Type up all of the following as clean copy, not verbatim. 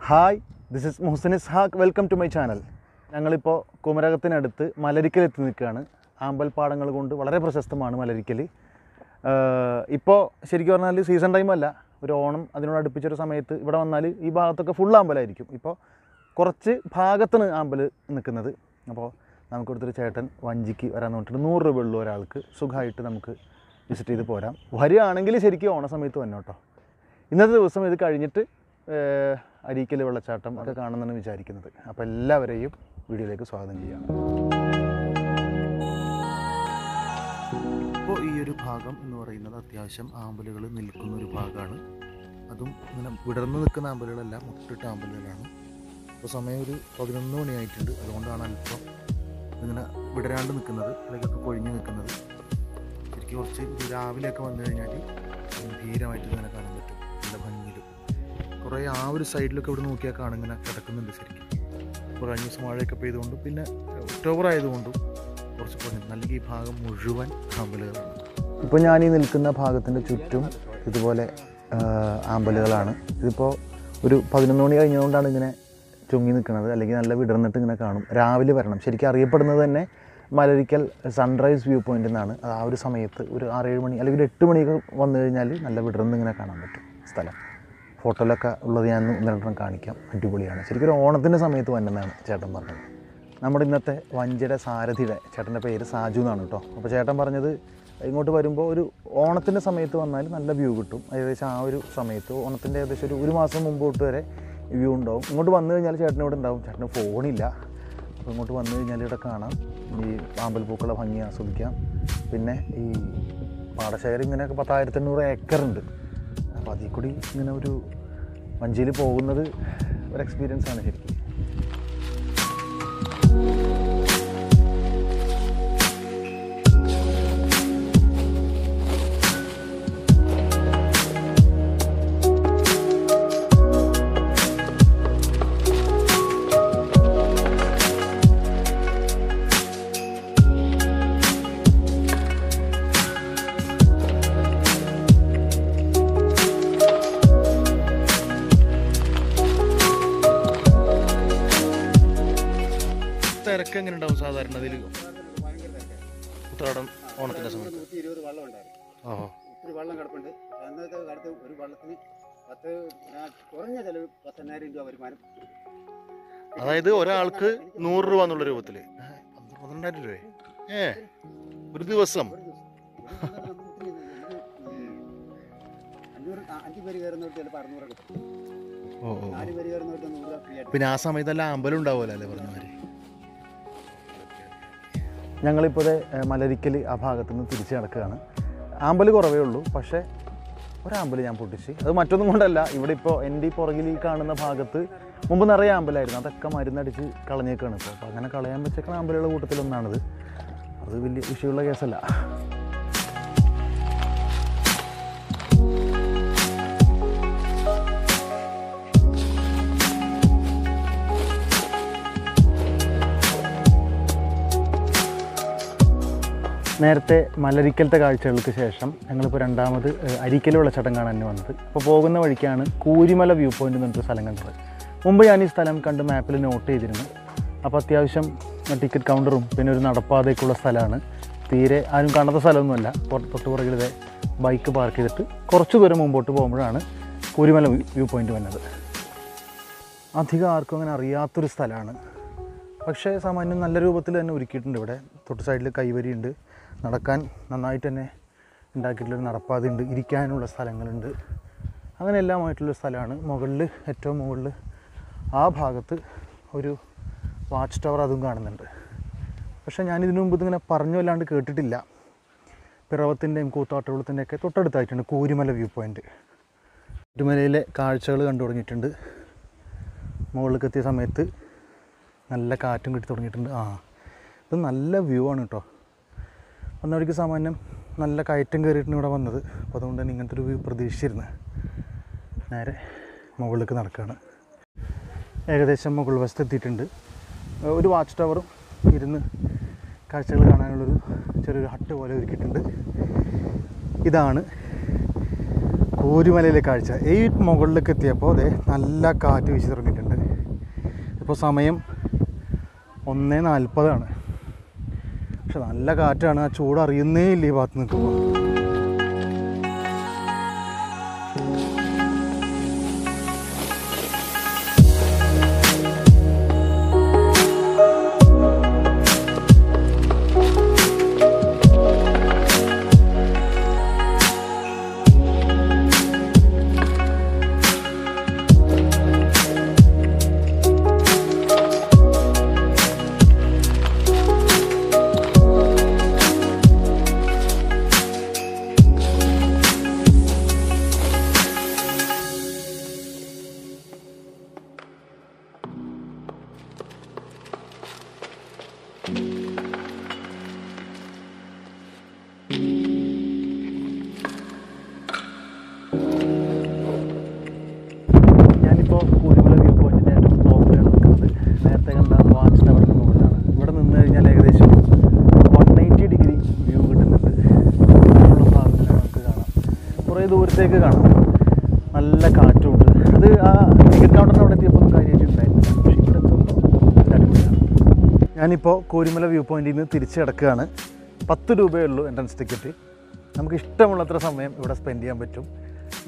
Hi, this is Mohsen Ishaq. Welcome to my channel. ഞങ്ങളിപ്പോൾ കുമരകത്തിനടുത്ത് മലരിക്കൽ എത്തി നിൽക്കുകയാണ്. ആമ്പൽപ്പാടങ്ങൾ കൊണ്ട് വളരെ പ്രശസ്തമാണ് മലരിക്കൽ. ഇപ്പോൾ ശരിക്കും പറഞ്ഞാൽ സീസൺ ടൈം അല്ല, ഒരു ഓണം അതിനോട് അടുപ്പിച്ചൊരു സമയത്ത് ഇവിടെ വന്നാൽ ഈ ഭാഗത്തൊക്കെ ഫുൾ ആമ്പലായിരിക്കും. ഇപ്പോൾ കുറച്ച് ഭാഗത്താണ് ആമ്പൽ നിൽക്കുന്നത്. അപ്പോൾ നമുക്കിവിടുത്തെ ചേട്ടൻ വഞ്ചിക്ക് വരാൻ നോക്കിയിട്ട് 100 രൂപ ഉള്ളൂ ഒരാൾക്ക്, സുഖമായിട്ട് നമുക്ക് വിസിറ്റ് ചെയ്ത് പോരാം. വരികയാണെങ്കിൽ ശരിക്കും ഓണ സമയത്ത് വന്നോ കേട്ടോ. ഇന്നത്തെ ദിവസം ഇത് കഴിഞ്ഞിട്ട് അരീക്കൽ വെള്ളച്ചാട്ടം ഒക്കെ കാണുമെന്നാണ് വിചാരിക്കുന്നത്. അപ്പോൾ എല്ലാവരെയും വീഡിയോയിലേക്ക് സ്വാഗതം ചെയ്യാം. ഇപ്പോൾ ഈ ഒരു ഭാഗം എന്ന് പറയുന്നത് അത്യാവശ്യം ആമ്പലുകൾ നിൽക്കുന്ന ഒരു ഭാഗമാണ്. അതും ഇങ്ങനെ വിടർന്ന് നിൽക്കുന്ന ആമ്പലുകളല്ല, മുട്ടിട്ട ആമ്പലുകളാണ്. ഇപ്പോൾ സമയം ഒരു 11 മണിയായിട്ടുണ്ട്. അതുകൊണ്ടാണ് അല്പം ഇങ്ങനെ വിടരാണ്ട് നിൽക്കുന്നത്, അതിലൊക്കെ കൊഴിഞ്ഞ് നിൽക്കുന്നത്. ശരിക്കും കുറച്ച് രാവിലെയൊക്കെ വന്നു കഴിഞ്ഞാൽ ഗംഭീരമായിട്ട് ഇങ്ങനെ കാണാൻ പറ്റും, നല്ല ഭംഗിയിൽ. കുറേ ആ ഒരു സൈഡിലൊക്കെ ഇവിടെ നോക്കിയാൽ കാണും ഇങ്ങനെ കിടക്കുന്നുണ്ട് ശരിക്കും. ഇപ്പോൾ കഴിഞ്ഞ ദിവസം മഴയൊക്കെ പെയ്തുകൊണ്ടും പിന്നെ ഒക്ടോബർ ആയതുകൊണ്ടും കുറച്ച് കുറഞ്ഞു. നല്ല ഈ ഭാഗം മുഴുവൻ ആമ്പലുകളാണ്. ഇപ്പോൾ ഞാൻ ഈ നിൽക്കുന്ന ഭാഗത്തിൻ്റെ ചുറ്റും ഇതുപോലെ ആമ്പലുകളാണ്. ഇതിപ്പോൾ ഒരു 11 മണി കഴിഞ്ഞതുകൊണ്ടാണ് ഇങ്ങനെ ചുങ്ങി നിൽക്കുന്നത്, അല്ലെങ്കിൽ നല്ല വിടർന്നിട്ട് ഇങ്ങനെ കാണും. രാവിലെ വരണം. ശരിക്കും അറിയപ്പെടുന്നത് തന്നെ മലരിക്കൽ സൺറൈസ് വ്യൂ പോയിൻ്റ് എന്നാണ്. ആ ഒരു സമയത്ത് ഒരു 6-7 മണി അല്ലെങ്കിൽ 8 മണിയൊക്കെ വന്നു കഴിഞ്ഞാൽ നല്ല വിടർന്ന് ഇങ്ങനെ കാണാൻ പറ്റും സ്ഥലം. ഫോട്ടോയിലൊക്കെ ഉള്ളത് ഞാൻ ഒന്നെണ്ണം കാണിക്കാം. അടിപൊളിയാണ്. ശരിക്കും ഒരു ഓണത്തിൻ്റെ സമയത്ത് വന്നെന്നാണ് ചേട്ടൻ പറഞ്ഞത്. നമ്മുടെ ഇന്നത്തെ വഞ്ചിയുടെ സാരഥിയുടെ ചേട്ടൻ്റെ പേര് സാജു എന്നാണ് കേട്ടോ. അപ്പോൾ ചേട്ടൻ പറഞ്ഞത് ഇങ്ങോട്ട് വരുമ്പോൾ ഒരു ഓണത്തിൻ്റെ സമയത്ത് വന്നാൽ നല്ല വ്യൂ കിട്ടും. ഏകദേശം ആ ഒരു സമയത്ത് ഓണത്തിൻ്റെ ഏകദേശം ഒരു മാസം മുമ്പോട്ട് വരെ വ്യൂ ഉണ്ടാവും. ഇങ്ങോട്ട് വന്നു കഴിഞ്ഞാൽ ചേട്ടനിവിടെ ഉണ്ടാവും. ചേട്ടന് ഫോണില്ല. അപ്പോൾ ഇങ്ങോട്ട് വന്നു കഴിഞ്ഞാൽ ഇവിടെ കാണാം, ഈ ആമ്പൽപ്പൂക്കളെ ഭംഗി ആസ്വദിക്കാം. പിന്നെ ഈ പാടശേഖരം ഇങ്ങനെയൊക്കെ 10,800 ഏക്കറുണ്ട്. അപ്പോൾ അതിൽ കൂടി ഇങ്ങനെ ഒരു വഞ്ചിയിൽ പോകുന്നത് ഒരു എക്സ്പീരിയൻസ് ആണ് ശരിക്കും. തിരക്ക് എങ്ങനെ ഉണ്ടാവും സാധാരണ ഇതിൽ ഉത്രാടം ഓണത്തിൻ്റെ സമയത്ത്? 120 വെള്ളം ഉണ്ടായിരുന്നു. ഒത്തിരി വെള്ളം കിടപ്പുണ്ട്. അന്നത്തെ കാലത്ത് ഒരു വെള്ളത്തിന് കുറഞ്ഞ ചെലവ് 10,000 രൂപ വരുമാനം. അതായത് ഒരാൾക്ക് 100 രൂപ എന്നുള്ള രൂപത്തിൽ 12,000 രൂപ ഒരു ദിവസം. 5 പേര് കയറുന്നോട്ട് ചിലപ്പോൾ 600 കിട്ടും. 4 പേര് കയറുന്നോട്ട് 100 രൂപ ഫ്രീ ആയിട്ട്. പിന്നെ ആ സമയത്തെല്ലാം അമ്പലം ഉണ്ടാവുമല്ലോ അല്ലേ പറഞ്ഞമാര്. ഞങ്ങളിപ്പോൾ മലരിക്കൽ ആ ഭാഗത്തു നിന്ന് തിരിച്ച് നടക്കുകയാണ്. ആമ്പൽ കുറവേ ഉള്ളൂ, പക്ഷേ ഒരാമ്പൽ ഞാൻ പൊട്ടിച്ച്. അത് മറ്റൊന്നും കൊണ്ടല്ല, ഇവിടെ ഇപ്പോൾ എൻ്റെ പുറകിൽ ഈ കാണുന്ന ഭാഗത്ത് മുമ്പ് നിറയെ ആമ്പലായിരുന്നു. അതൊക്കെ മരുന്നടിച്ച് കളഞ്ഞേക്കാണ് ഇപ്പോൾ. അപ്പോൾ അങ്ങനെ കളയാൻ വെച്ചേക്കുന്ന ആമ്പലുകളുടെ കൂട്ടത്തിലൊന്നാണിത്. അത് വലിയ വിഷയമുള്ള കേസല്ല. നേരത്തെ മലരിക്കലത്തെ കാഴ്ചകൾക്ക് ശേഷം ഞങ്ങളിപ്പോൾ രണ്ടാമത് അരീക്കൽ വെള്ളച്ചാട്ടം കാണാൻ വന്നത്. അപ്പോൾ പോകുന്ന വഴിക്കാണ് കൂരിമല വ്യൂ പോയിൻ്റ് എന്ന് പറഞ്ഞൊരു സ്ഥലം കണ്ടത്. മുമ്പ് ഞാൻ ഈ സ്ഥലം കണ്ട് മാപ്പിൽ നോട്ട് ചെയ്തിരുന്നു. അപ്പോൾ അത്യാവശ്യം ടിക്കറ്റ് കൗണ്ടറും പിന്നെ ഒരു നടപ്പാതയ്ക്കുള്ള സ്ഥലമാണ്. തീരെ ആരും കാണാത്ത സ്ഥലമൊന്നുമല്ല. തൊട്ട് പുറകിലെ ബൈക്ക് പാർക്ക് ചെയ്തിട്ട് കുറച്ച് ദൂരം മുമ്പോട്ട് പോകുമ്പോഴാണ് കൂരിമല വ്യൂ പോയിൻ്റ് വന്നത്. അധികം ആർക്കും അങ്ങനെ അറിയാത്തൊരു സ്ഥലമാണ്, പക്ഷേ സാമാന്യം നല്ല രൂപത്തിൽ തന്നെ ഒരുക്കിയിട്ടുണ്ട്. ഇവിടെ തൊട്ട് സൈഡിൽ കൈവരിയുണ്ട്, നടക്കാൻ നന്നായിട്ട് തന്നെ ഉണ്ടാക്കിയിട്ടുള്ളൊരു നടപ്പാതയുണ്ട്, ഇരിക്കാനുള്ള സ്ഥലങ്ങളുണ്ട്, അങ്ങനെ എല്ലാമായിട്ടുള്ളൊരു സ്ഥലമാണ്. മുകളിൽ ഏറ്റവും മുകളിൽ ആ ഭാഗത്ത് ഒരു വാച്ച് ടവർ അതും കാണുന്നുണ്ട്. പക്ഷേ ഞാനിതിനു മുമ്പ് ഇതിങ്ങനെ പറഞ്ഞു അല്ലാണ്ട് കേട്ടിട്ടില്ല. പിറവത്തിൻ്റെയും കൂത്താട്ടുകുളത്തിൻ്റെയൊക്കെ തൊട്ടടുത്തായിട്ടുണ്ട് കൂരിമല വ്യൂ പോയിൻ്റ്. കൂരിമലയിലെ കാഴ്ചകൾ കണ്ടു തുടങ്ങിയിട്ടുണ്ട്. മുകളിലേക്ക് എത്തിയ സമയത്ത് നല്ല കാറ്റും കിട്ടി തുടങ്ങിയിട്ടുണ്ട്. ഇത് നല്ല വ്യൂ ആണ് കേട്ടോ. വന്നവർക്ക് സാമാന്യം നല്ല കയറ്റം കയറിയിട്ടാണ് ഇവിടെ വന്നത്. അപ്പോൾ അതുകൊണ്ട് തന്നെ ഇങ്ങനത്തെ ഒരു വ്യൂ പ്രതീക്ഷിച്ചിരുന്നു. നേരെ മുകളിലേക്ക് നടക്കുകയാണ്. ഏകദേശം മുകൾ വശത്ത് എത്തിയിട്ടുണ്ട്. ഒരു വാച്ച് ടവറും ഇരുന്ന് കാഴ്ചകൾ കാണാനുള്ളൊരു ചെറിയൊരു ഹട്ട് പോലെ ഒരുക്കിയിട്ടുണ്ട്. ഇതാണ് കൂരിമലയിലെ കാഴ്ച. ഈ മുകളിലേക്ക് എത്തിയപ്പോൾ അതെ നല്ല കാറ്റ് വീശി തുടങ്ങിയിട്ടുണ്ട്. ഇപ്പോൾ സമയം 1:40. പക്ഷെ നല്ല കാറ്റാണ്. ആ ചൂട് അറിയുന്നേ ഇല്ല ഈ ഭാഗത്ത് നിൽക്കുമ്പോൾ. ഞാനിപ്പോൾ കൂരിമല വ്യൂ പോയിൻറ്റിൻ്റെ ഏറ്റവും ടോപ്പിലാണ് നിൽക്കുന്നത്. നേരത്തെ കണ്ട വാച്ച് ടവറിന് മുകളിലാണ്. ഇവിടെ നിന്ന് കഴിഞ്ഞാൽ ഏകദേശം 180 ഡിഗ്രി വ്യൂ കിട്ടുന്നുണ്ട്. ഉള്ള ഭാഗത്തിൽ നമുക്ക് കാണാം, കുറേ ദൂരത്തേക്ക് കാണാം. നല്ല കാറ്റുമുണ്ട്. അത് ആ ടിക്കറ്റ് കൗണ്ടറിന് അവിടെ എത്തിയപ്പോൾ കാര്യമായിട്ടുണ്ടായിരുന്നു. പക്ഷേ ഇവിടെ എത്തുമ്പോൾ അടിപൊളിയാണ്. ഞാനിപ്പോൾ കൂരിമല വ്യൂ പോയിൻറ്റിൽ നിന്ന് തിരിച്ച് കിടക്കുകയാണ്. 10 രൂപയേ ഉള്ളൂ എൻട്രൻസ് ടിക്കറ്റ്. നമുക്ക് ഇഷ്ടമുള്ളത്ര സമയം ഇവിടെ സ്പെൻഡ് ചെയ്യാൻ പറ്റും.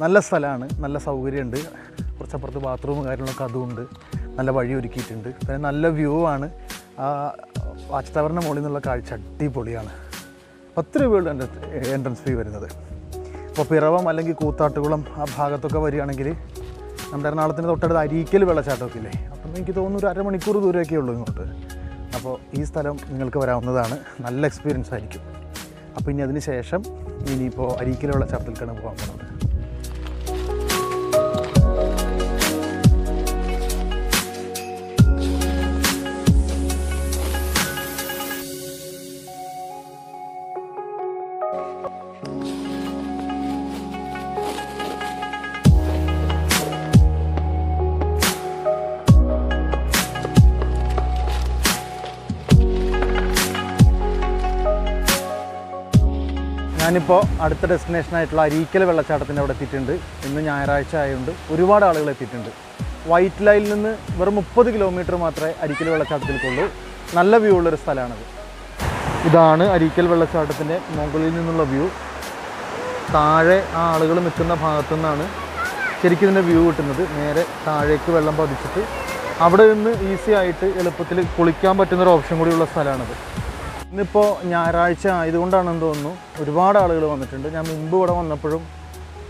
നല്ല സ്ഥലമാണ്, നല്ല സൗകര്യമുണ്ട്. കുറച്ചപ്പുറത്ത് ബാത്റൂം കാര്യങ്ങളൊക്കെ അതുമുണ്ട്. നല്ല വഴി ഒരുക്കിയിട്ടുണ്ട്. പിന്നെ നല്ല വ്യൂ ആണ്. വാച്ച് ടവറിൻ്റെ മുകളിൽ നിന്നുള്ള കാഴ്ച അടിപൊളിയാണ്. 10 രൂപയുള്ള എൻട്രൻസ് ഫീ വരുന്നത്. അപ്പോൾ പിറവം അല്ലെങ്കിൽ കൂത്താട്ടുകുളം ആ ഭാഗത്തൊക്കെ വരികയാണെങ്കിൽ നമ്മുടെ എറണാകുളത്തിന് തൊട്ടടുത്ത് അരീക്കൽ വെള്ളച്ചാട്ടമൊക്കെ ഇല്ലേ, അപ്പം എനിക്ക് തോന്നുന്നു ഒരു അരമണിക്കൂർ ദൂരമൊക്കെ ഉള്ളൂ ഇങ്ങോട്ട്. അപ്പോൾ ഈ സ്ഥലം നിങ്ങൾക്ക് വരാവുന്നതാണ്. നല്ല എക്സ്പീരിയൻസ് ആയിരിക്കും. അപ്പോൾ ഇനി അതിന് ശേഷം ഇനിയിപ്പോൾ അരീക്കൽ വെള്ളച്ചാട്ടത്തിലേക്കാണ് പോകാൻ പോകുന്നത്. ഞാനിപ്പോൾ അടുത്ത ഡെസ്റ്റിനേഷനായിട്ടുള്ള അരീക്കൽ വെള്ളച്ചാട്ടത്തിൻ്റെ അവിടെ എത്തിയിട്ടുണ്ട്. ഇന്ന് ഞായറാഴ്ച ആയതുകൊണ്ട് ഒരുപാട് ആളുകൾ എത്തിയിട്ടുണ്ട്. വൈറ്റ് ലൈനിൽ നിന്ന് വെറും 30 കിലോമീറ്റർ മാത്രമേ അരീക്കൽ വെള്ളച്ചാട്ടത്തിലേക്കുള്ളൂ. നല്ല വ്യൂ ഉള്ളൊരു സ്ഥലമാണത്. ഇതാണ് അരീക്കൽ വെള്ളച്ചാട്ടത്തിൻ്റെ മുകളിൽ നിന്നുള്ള വ്യൂ. താഴെ ആ ആളുകൾ നിൽക്കുന്ന ഭാഗത്തു നിന്നാണ് ശരിക്കും ഇതിൻ്റെ വ്യൂ കിട്ടുന്നത്. നേരെ താഴേക്ക് വെള്ളം പതിച്ചിട്ട് അവിടെ നിന്ന് ഈസി ആയിട്ട് എളുപ്പത്തിൽ കുളിക്കാൻ പറ്റുന്നൊരു ഓപ്ഷൻ കൂടിയുള്ള സ്ഥലമാണത്. ഇന്നിപ്പോൾ ഞായറാഴ്ച ആയതുകൊണ്ടാണെന്ന് തോന്നുന്നു ഒരുപാട് ആളുകൾ വന്നിട്ടുണ്ട്. ഞാൻ മുമ്പ് ഇവിടെ വന്നപ്പോഴും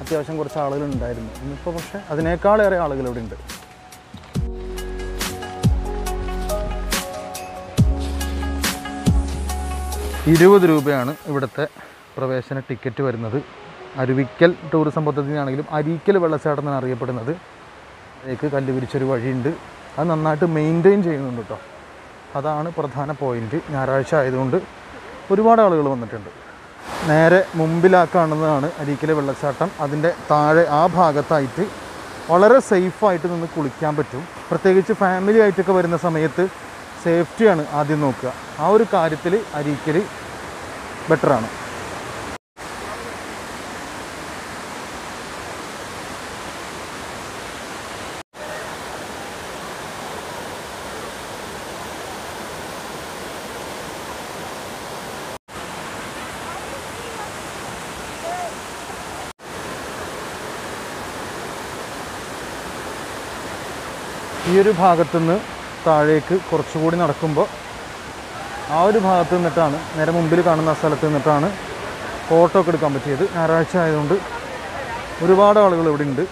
അത്യാവശ്യം കുറച്ച് ആളുകൾ ഉണ്ടായിരുന്നു. ഇന്നിപ്പോൾ പക്ഷേ അതിനേക്കാളേറെ ആളുകൾ ഇവിടെ ഉണ്ട്. ₹20 ഇവിടുത്തെ പ്രവേശന ടിക്കറ്റ് വരുന്നത്. അരുവിക്കൽ ടൂറിസം പദ്ധതിയാണെങ്കിലും അരീക്കൽ വെള്ളച്ചാട്ടം എന്നാണ് അറിയപ്പെടുന്നത്. അതിലേക്ക് കല്ല് വിരിച്ചൊരു വഴിയുണ്ട്. അത് നന്നായിട്ട് മെയിൻറ്റെയിൻ ചെയ്യുന്നുണ്ട് കേട്ടോ. അതാണ് പ്രധാന പോയിൻറ്റ്. ഞായറാഴ്ച ആയതുകൊണ്ട് ഒരുപാട് ആളുകൾ വന്നിട്ടുണ്ട്. നേരെ മുമ്പിലാ കാണുന്നതാണ് അരീക്കൽ വെള്ളച്ചാട്ടം. അതിൻ്റെ താഴെ ആ ഭാഗത്തായിട്ട് വളരെ സേഫായിട്ട് നിന്ന് കുളിക്കാൻ പറ്റും. പ്രത്യേകിച്ച് ഫാമിലി ആയിട്ടൊക്കെ വരുന്ന സമയത്ത് സേഫ്റ്റിയാണ് ആദ്യം നോക്കുക. ആ ഒരു കാര്യത്തിൽ അരീക്കൽ ബെറ്ററാണ്. ഈ ഒരു ഭാഗത്തുനിന്ന് താഴേക്ക് കുറച്ചുകൂടി നടക്കുമ്പോൾ ആ ഒരു ഭാഗത്ത് നിന്നിട്ടാണ്, നേരെ മുമ്പിൽ കാണുന്ന ആ സ്ഥലത്ത് നിന്നിട്ടാണ് ഫോട്ടോ ഒക്കെ എടുക്കാൻ പറ്റിയത്. ഞായറാഴ്ച ആയതുകൊണ്ട് ഒരുപാട് ആളുകൾ ഇവിടെ ഉണ്ട്.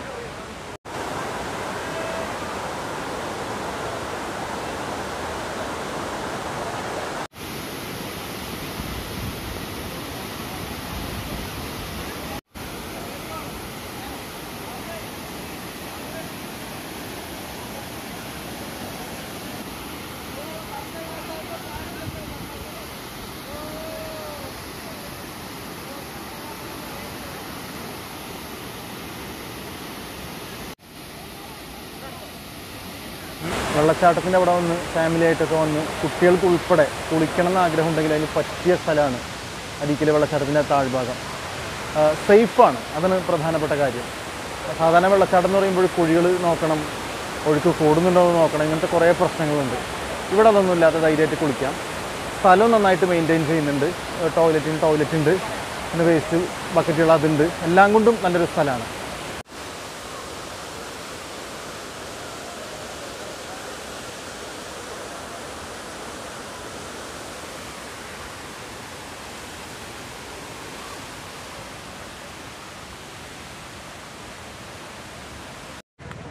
വെള്ളച്ചാട്ടത്തിൻ്റെ അവിടെ വന്ന് ഫാമിലി ആയിട്ടൊക്കെ വന്ന് കുട്ടികൾക്ക് ഉൾപ്പെടെ കുളിക്കണം എന്ന് ആഗ്രഹം ഉണ്ടെങ്കിൽ അതിന് പറ്റിയ സ്ഥലമാണ് അരീക്കൽ വെള്ളച്ചാട്ടത്തിൻ്റെ താഴ്ഭാഗം. സേഫാണ്, അതാണ് പ്രധാനപ്പെട്ട കാര്യം. സാധാരണ വെള്ളച്ചാട്ടം എന്ന് പറയുമ്പോൾ കുഴികൾ നോക്കണം, ഒഴുക്ക് കൂടുന്നുണ്ടോ എന്ന് നോക്കണം, ഇങ്ങനത്തെ കുറേ പ്രശ്നങ്ങളുണ്ട്. ഇവിടെ അതൊന്നും ഇല്ലാത്ത ധൈര്യമായിട്ട് കുളിക്കാം. സ്ഥലം നന്നായിട്ട് മെയിൻറ്റെയിൻ ചെയ്യുന്നുണ്ട്. ടോയ്ലറ്റ് ഉണ്ട്, പിന്നെ വേസ്റ്റ് ബക്കറ്റുകൾ അതുണ്ട്. എല്ലാം കൊണ്ടും നല്ലൊരു സ്ഥലമാണ്.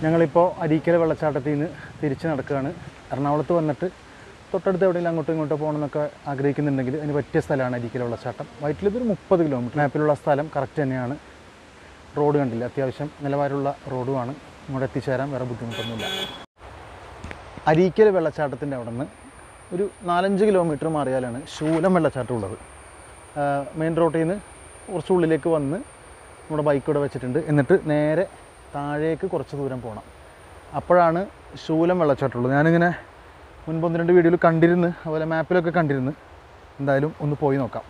ഞങ്ങളിപ്പോൾ അരീക്കൽ വെള്ളച്ചാട്ടത്തിൽ നിന്ന് തിരിച്ച് നടക്കുകയാണ്. എറണാകുളത്ത് വന്നിട്ട് തൊട്ടടുത്ത് എവിടെയെങ്കിലും അങ്ങോട്ടും ഇങ്ങോട്ടോ പോകണമെന്നൊക്കെ ആഗ്രഹിക്കുന്നുണ്ടെങ്കിൽ അതിന് പറ്റിയ സ്ഥലമാണ് അരീക്കൽ വെള്ളച്ചാട്ടം. വയറ്റിലൊരു 30 കിലോമീറ്റർ. മാപ്പിലുള്ള സ്ഥലം കറക്റ്റ് തന്നെയാണ്. റോഡ് കണ്ടില്ല, അത്യാവശ്യം നിലവാരമുള്ള റോഡുമാണ്. ഇങ്ങോട്ട് എത്തിച്ചേരാൻ വേറെ ബുദ്ധിമുട്ടൊന്നുമില്ല. അരീക്കൽ വെള്ളച്ചാട്ടത്തിൻ്റെ അവിടെ നിന്ന് ഒരു 4-5 കിലോമീറ്റർ മാറിയാലാണ് ശൂലം വെള്ളച്ചാട്ടം ഉള്ളത്. മെയിൻ റോഡിൽ നിന്ന് കുറച്ച് ഉള്ളിലേക്ക് വന്ന് നമ്മുടെ ബൈക്ക് ഇവിടെ വെച്ചിട്ടുണ്ട്. എന്നിട്ട് നേരെ താഴേക്ക് കുറച്ച് ദൂരം പോകണം. അപ്പോഴാണ് ശൂലം വെള്ളച്ചാട്ടമുള്ളത്. ഞാനിങ്ങനെ മുൻപ് 1-2 വീഡിയോയിൽ കണ്ടിരുന്നു, അതുപോലെ മാപ്പിലൊക്കെ കണ്ടിരുന്നു. എന്തായാലും ഒന്ന് പോയി നോക്കാം.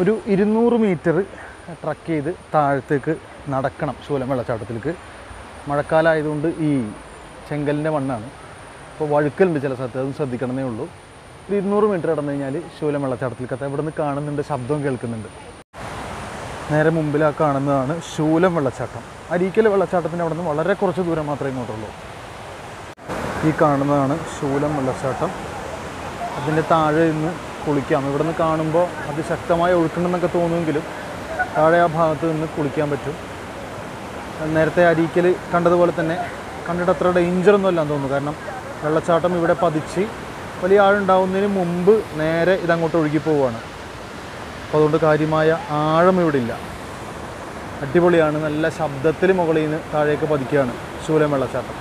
ഒരു 200 മീറ്റർ ട്രക്ക് ചെയ്ത് താഴത്തേക്ക് നടക്കണം ശൂലം വെള്ളച്ചാട്ടത്തിലേക്ക്. മഴക്കാലമായതുകൊണ്ട് ഈ ചെങ്കലിൻ്റെ മണ്ണാണ്, അപ്പോൾ വഴുക്കലുണ്ട് ചില സ്ഥലത്ത്, അതും ശ്രദ്ധിക്കണമെന്നേ ഉള്ളൂ. ഒരു 200 മീറ്റർ കടന്നു കഴിഞ്ഞാൽ ശൂലം വെള്ളച്ചാട്ടത്തിലേക്ക് എത്താം. ഇവിടെ നിന്ന് കാണുന്നുണ്ട്, ശബ്ദവും കേൾക്കുന്നുണ്ട്. നേരെ മുമ്പിൽ ആ കാണുന്നതാണ് ശൂലം വെള്ളച്ചാട്ടം. അരീക്കൽ വെള്ളച്ചാട്ടത്തിൻ്റെ അവിടെ നിന്ന് വളരെ കുറച്ച് ദൂരം മാത്രമേ ഇങ്ങോട്ടുള്ളൂ. ഈ കാണുന്നതാണ് ശൂലം വെള്ളച്ചാട്ടം. അതിൻ്റെ താഴെ നിന്ന് കുളിക്കാം. ഇവിടെ നിന്ന് കാണുമ്പോൾ അതിശക്തമായ ഒഴുക്കുണ്ടെന്നൊക്കെ തോന്നുമെങ്കിലും താഴെ ആ ഭാഗത്ത് നിന്ന് കുളിക്കാൻ പറ്റും. നേരത്തെ അരീക്കൽ കണ്ടതുപോലെ തന്നെ കണ്ടിട്ട് അത്ര ഡേഞ്ചറൊന്നും അല്ലാന്ന് തോന്നുന്നു. കാരണം വെള്ളച്ചാട്ടം ഇവിടെ പതിച്ച് വലിയ ആഴുണ്ടാവുന്നതിന് മുമ്പ് നേരെ ഇതങ്ങോട്ട് ഒഴുകി പോവുകയാണ്. അപ്പോൾ അതുകൊണ്ട് കാര്യമായ ആഴം ഇവിടെ ഇല്ല. അടിപൊളിയാണ്. നല്ല ശബ്ദത്തിൽ മുകളിൽ നിന്ന് താഴേക്ക് പതിക്കുകയാണ് ശൂലം വെള്ളച്ചാട്ടം.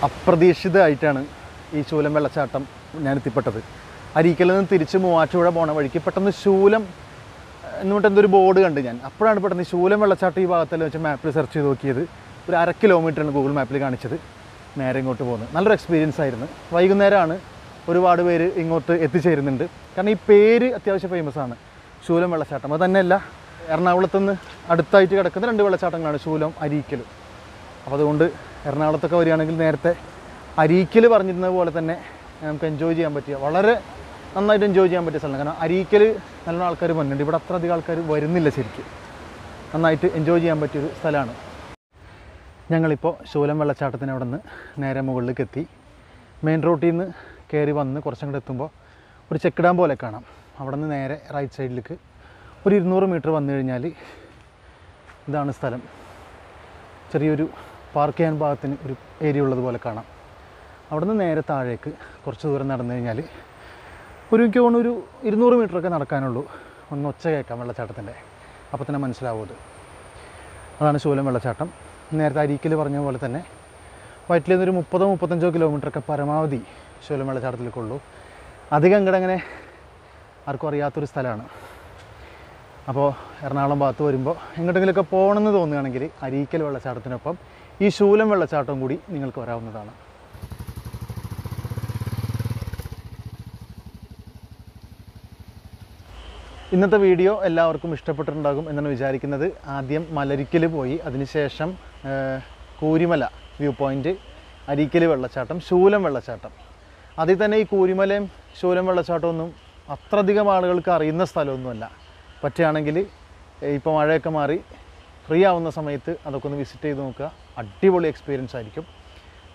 അപ്രതീക്ഷിതമായിട്ടാണ് ഈ ശൂലം വെള്ളച്ചാട്ടം ഞാൻ എത്തിപ്പെട്ടത്. അരീക്കലിൽ നിന്ന് തിരിച്ച് മൂവാറ്റുപുഴ പോണ വഴിക്ക് പെട്ടെന്ന് ശൂലം എന്നിട്ട് എന്തൊരു ബോർഡ് കണ്ട് ഞാൻ. അപ്പോഴാണ് പെട്ടെന്ന് ശൂലം വെള്ളച്ചാട്ടം ഈ ഭാഗത്തെല്ലാം വെച്ച് മാപ്പിൽ സെർച്ച് ചെയ്ത് നോക്കിയത്. ഒരു 1/2 കിലോമീറ്ററാണ് ഗൂഗിൾ മാപ്പിൽ കാണിച്ചത്. നേരെ ഇങ്ങോട്ട് പോകുന്നത് നല്ലൊരു എക്സ്പീരിയൻസ് ആയിരുന്നു. വൈകുന്നേരമാണ്, ഒരുപാട് പേര് ഇങ്ങോട്ട് എത്തിച്ചേരുന്നുണ്ട്. കാരണം ഈ പേര് അത്യാവശ്യം ഫേമസ് ആണ്, ശൂലം വെള്ളച്ചാട്ടം. അത് തന്നെയല്ല, എറണാകുളത്തുനിന്ന് അടുത്തായിട്ട് കിടക്കുന്ന 2 വെള്ളച്ചാട്ടങ്ങളാണ് ശൂലം, അരീക്കൽ. അപ്പോൾ അതുകൊണ്ട് എറണാകുളത്തൊക്കെ വരികയാണെങ്കിൽ നേരത്തെ അരീക്കൽ പറഞ്ഞിരുന്നത് പോലെ തന്നെ നമുക്ക് എൻജോയ് ചെയ്യാൻ പറ്റിയ, വളരെ നന്നായിട്ട് എൻജോയ് ചെയ്യാൻ പറ്റിയ സ്ഥലമാണ്. കാരണം അരീക്കൽ നല്ലോണം ആൾക്കാർ വന്നിട്ടുണ്ട്, ഇവിടെ അത്ര അധികം ആൾക്കാർ വരുന്നില്ല. ശരിക്കും നന്നായിട്ട് എൻജോയ് ചെയ്യാൻ പറ്റിയൊരു സ്ഥലമാണ്. ഞങ്ങളിപ്പോൾ ശൂലം വെള്ളച്ചാട്ടത്തിന് അവിടെ നിന്ന് നേരെ മുകളിലേക്ക് എത്തി. മെയിൻ റോഡിൽ നിന്ന് കയറി വന്ന് കുറച്ചങ്ങോട്ട് എത്തുമ്പോൾ ഒരു ചെക്ക് ഡാം പോലെ കാണാം. അവിടെ നിന്ന് നേരെ റൈറ്റ് സൈഡിലേക്ക് ഒരു 200 മീറ്റർ വന്നു കഴിഞ്ഞാൽ ഇതാണ് സ്ഥലം. ചെറിയൊരു പാർക്ക് ചെയ്യാൻ ഭാഗത്തിന് ഒരു ഏരിയ ഉള്ളതുപോലെ കാണാം. അവിടെ നിന്ന് നേരെ താഴേക്ക് കുറച്ച് ദൂരം നടന്നു കഴിഞ്ഞാൽ എനിക്ക് തോന്നുന്നു ഒരു 200 മീറ്ററൊക്കെ നടക്കാനുള്ളൂ. ഒന്ന് ഒച്ച കേൾക്കാം വെള്ളച്ചാട്ടത്തിൻ്റെ, അപ്പോൾ തന്നെ മനസ്സിലാവും അത്. അതാണ് ശൂലം വെള്ളച്ചാട്ടം. നേരത്തെ അരീക്കൽ പറഞ്ഞ പോലെ തന്നെ വയറ്റിൽ നിന്നൊരു 30-35 കിലോമീറ്ററൊക്കെ പരമാവധി ശൂലം വെള്ളച്ചാട്ടത്തിലേക്കുള്ളൂ. അധികം ഇങ്ങോട്ടങ്ങനെ ആർക്കും അറിയാത്തൊരു സ്ഥലമാണ്. അപ്പോൾ എറണാകുളം ഭാഗത്ത് വരുമ്പോൾ എങ്ങോട്ടെങ്കിലുമൊക്കെ പോകണമെന്ന് തോന്നുകയാണെങ്കിൽ അരീക്കൽ വെള്ളച്ചാട്ടത്തിനൊപ്പം ഈ ശൂലം വെള്ളച്ചാട്ടം കൂടി നിങ്ങൾക്ക് വരാവുന്നതാണ്. ഇന്നത്തെ വീഡിയോ എല്ലാവർക്കും ഇഷ്ടപ്പെട്ടിട്ടുണ്ടാകും എന്നാണ് വിചാരിക്കുന്നത്. ആദ്യം മലരിക്കൽ പോയി, അതിനുശേഷം കൂരിമല വ്യൂ പോയിൻറ്റ്, അരീക്കൽ വെള്ളച്ചാട്ടം, ശൂലം വെള്ളച്ചാട്ടം. അതിൽ തന്നെ ഈ കൂരിമലയും ശൂലം വെള്ളച്ചാട്ടമൊന്നും അത്രയധികം ആളുകൾക്ക് അറിയുന്ന സ്ഥലമൊന്നുമല്ല. പറ്റുകയാണെങ്കിൽ ഇപ്പോൾ മഴയൊക്കെ മാറി ഫ്രീ ആവുന്ന സമയത്ത് അതൊക്കെ ഒന്ന് വിസിറ്റ് ചെയ്ത് നോക്കുക. അടിപൊളി എക്സ്പീരിയൻസ് ആയിരിക്കും.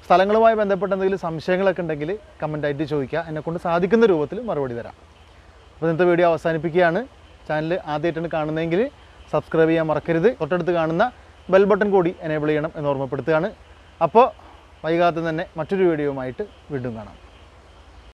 സ്ഥലങ്ങളുമായി ബന്ധപ്പെട്ട എന്തെങ്കിലും സംശയങ്ങളൊക്കെ ഉണ്ടെങ്കിൽ കമൻറ്റായിട്ട് ചോദിക്കുക, എന്നെക്കൊണ്ട് സാധിക്കുന്ന രൂപത്തിൽ മറുപടി തരാം. അപ്പോൾ ഇന്നത്തെ വീഡിയോ അവസാനിപ്പിക്കുകയാണ്. ചാനൽ ആദ്യമായിട്ടാണ് കാണുന്നതെങ്കിൽ സബ്സ്ക്രൈബ് ചെയ്യാൻ മറക്കരുത്. തൊട്ടടുത്ത് കാണുന്ന ബെൽ ബട്ടൺ കൂടി എനേബിൾ ചെയ്യണം എന്ന് ഓർമ്മപ്പെടുത്തുകയാണ്. അപ്പോൾ വൈകാതെ തന്നെ മറ്റൊരു വീഡിയോയുമായിട്ട് വീണ്ടും കാണാം.